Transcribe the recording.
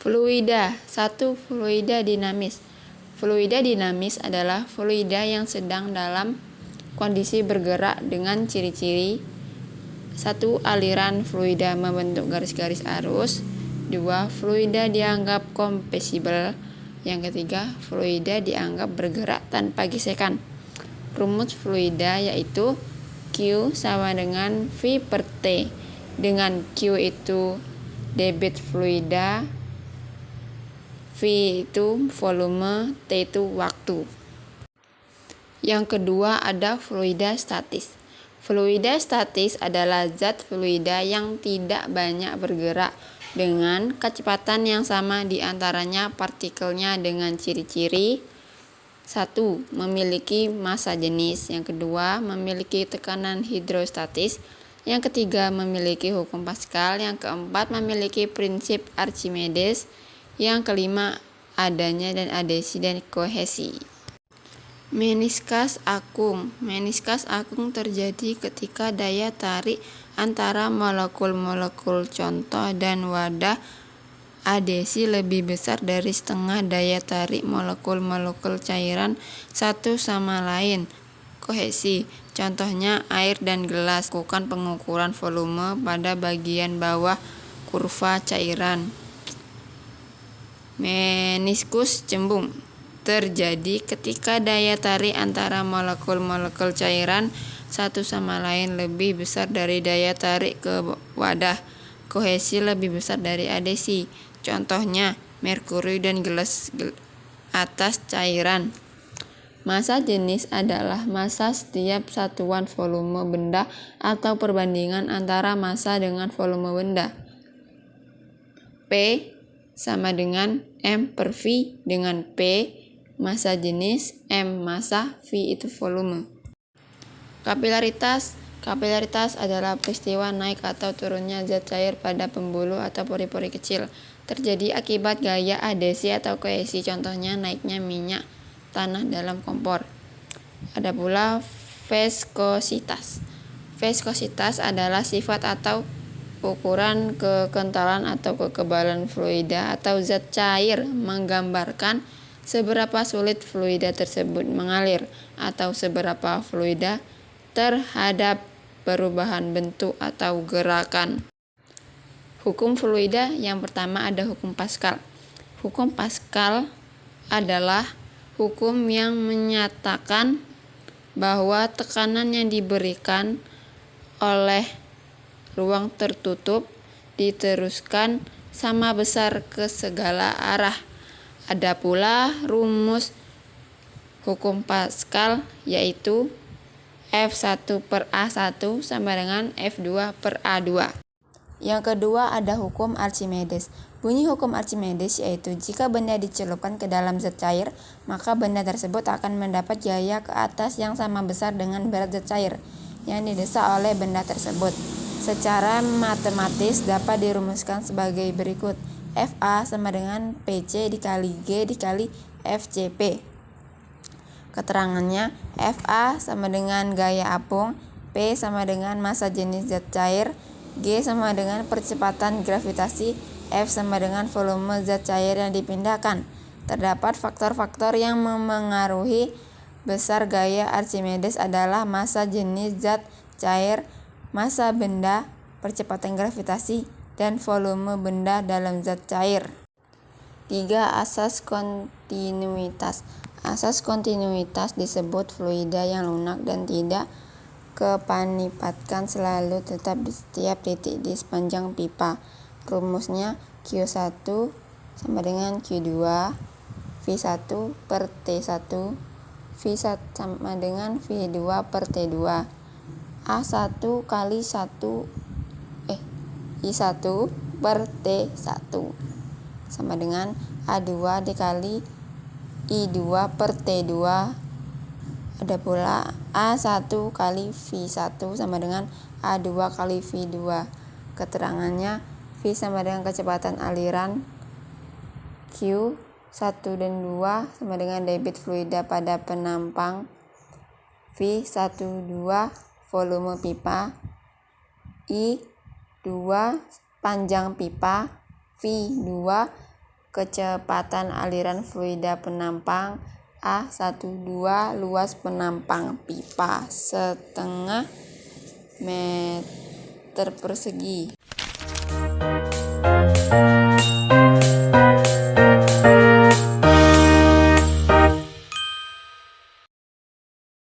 Fluida. 1. Fluida dinamis. Fluida dinamis adalah fluida yang sedang dalam kondisi bergerak dengan ciri-ciri 1. Aliran fluida membentuk garis-garis arus. 2. Fluida dianggap kompresibel. Yang ketiga, fluida dianggap bergerak tanpa gesekan. Rumus fluida yaitu Q sama dengan V per T, dengan Q itu debit fluida, V itu volume, T itu waktu. Yang kedua ada fluida statis. Fluida statis adalah zat fluida yang tidak banyak bergerak dengan kecepatan yang sama di antaranya partikelnya dengan ciri-ciri 1. Memiliki massa jenis. Yang kedua, memiliki tekanan hidrostatis. Yang ketiga, memiliki hukum Pascal. Yang keempat, memiliki prinsip Archimedes. Yang kelima, adanya dan adhesi dan kohesi. Meniskas akung. Meniskas akung terjadi ketika daya tarik antara molekul-molekul contoh dan wadah adhesi lebih besar dari setengah daya tarik molekul-molekul cairan satu sama lain. Kohesi. Contohnya air dan gelas. Lakukan pengukuran volume pada bagian bawah kurva cairan. Meniskus cembung terjadi ketika daya tarik antara molekul-molekul cairan satu sama lain lebih besar dari daya tarik ke wadah. Kohesi lebih besar dari adhesi. Contohnya merkuri dan gelas atas cairan. Massa jenis adalah massa setiap satuan volume benda atau perbandingan antara massa dengan volume benda. P sama dengan M per V, dengan P massa jenis, M massa, V itu volume. Kapilaritas. Kapilaritas adalah peristiwa naik atau turunnya zat cair pada pembuluh atau pori-pori kecil. Terjadi akibat gaya adhesi atau kohesi, contohnya naiknya minyak tanah dalam kompor. Ada pula viskositas. Viskositas adalah sifat atau ukuran kekentalan atau kekebalan fluida atau zat cair, menggambarkan seberapa sulit fluida tersebut mengalir atau seberapa fluida terhadap perubahan bentuk atau gerakan. Hukum fluida yang pertama ada hukum Pascal. Hukum Pascal adalah hukum yang menyatakan bahwa tekanan yang diberikan oleh ruang tertutup diteruskan sama besar ke segala arah. Ada pula rumus hukum Pascal yaitu F1 per A1 sama dengan F2 per A2. Yang kedua ada hukum Archimedes. Bunyi hukum Archimedes yaitu jika benda dicelupkan ke dalam zat cair, maka benda tersebut akan mendapat gaya ke atas yang sama besar dengan berat zat cair yang didesak oleh benda tersebut. Secara matematis dapat dirumuskan sebagai berikut. FA sama dengan PC dikali G dikali FCP. Keterangannya, FA sama dengan gaya apung, P sama dengan massa jenis zat cair, G sama dengan percepatan gravitasi, F sama dengan volume zat cair yang dipindahkan. Terdapat faktor-faktor yang memengaruhi besar gaya Archimedes adalah massa jenis zat cair, massa benda, percepatan gravitasi, dan volume benda dalam zat cair. 3. Asas kontinuitas. Asas kontinuitas disebut fluida yang lunak dan tidak kepanipatkan selalu tetap di setiap titik di sepanjang pipa. Rumusnya Q1 sama dengan Q2, V1 per T1, V1 sama dengan V2 per T2. A1 kali 1 I1 per T1 sama dengan A2 dikali I2 per T2. Ada pula A1 kali V1 sama dengan A2 kali V2. Keterangannya V sama dengan kecepatan aliran, Q 1 dan 2 sama dengan debit fluida pada penampang, V1 2 volume pipa, I2 panjang pipa, V2 Kecepatan aliran fluida penampang A12, luas penampang pipa setengah meter persegi.